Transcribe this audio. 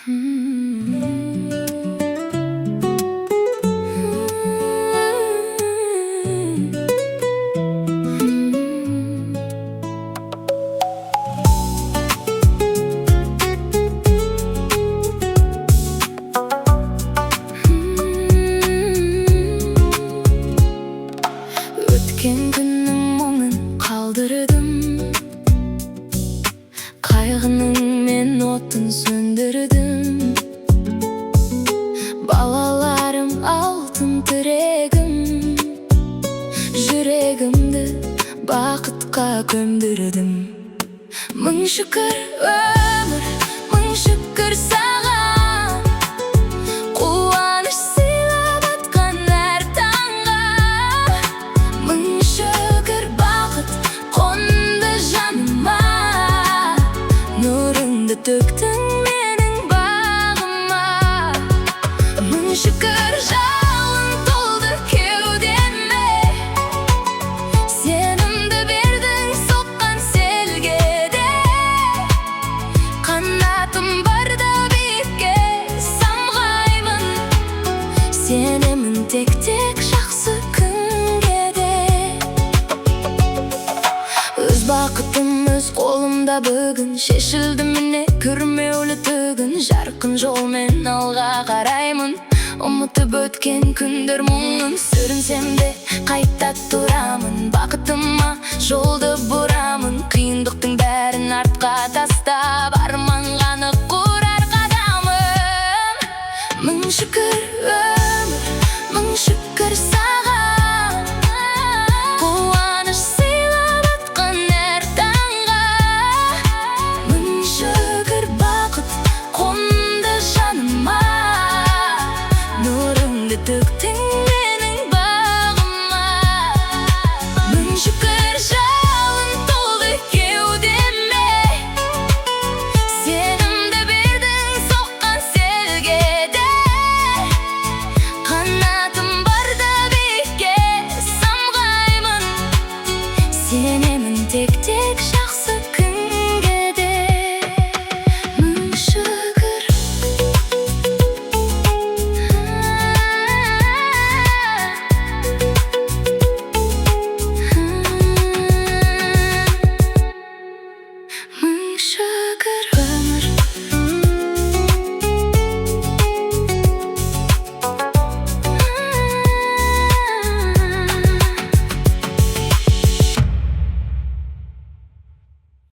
Өткен күннің мұңын қалдырдым, қайғының мен отын сөндірдім. Балаларым алтын тірегім, жүрегімді бақытқа көмдірдім. Мың шүкір өмір, мың шүкір саған, қуаныш сыйлап атқан әр таңға. Мың шүкір бақыт қонды жаныма, нұрыңды төктің менің бағыма. Мың шүкір жалын толды кеудеме, сенімді бердің соққан селге де. Қанатым барда биікке самғаймын, сенемін тек жақсы күнге де. Өз бақытым өз қолымда бүгін, шешілді міне күрмеулі түгін. Жарқын жолмен алға қараймын, ұмытып өткен күндер мұңын. Сүрінсем де қайта тұрамын, бақытыма жолды бұра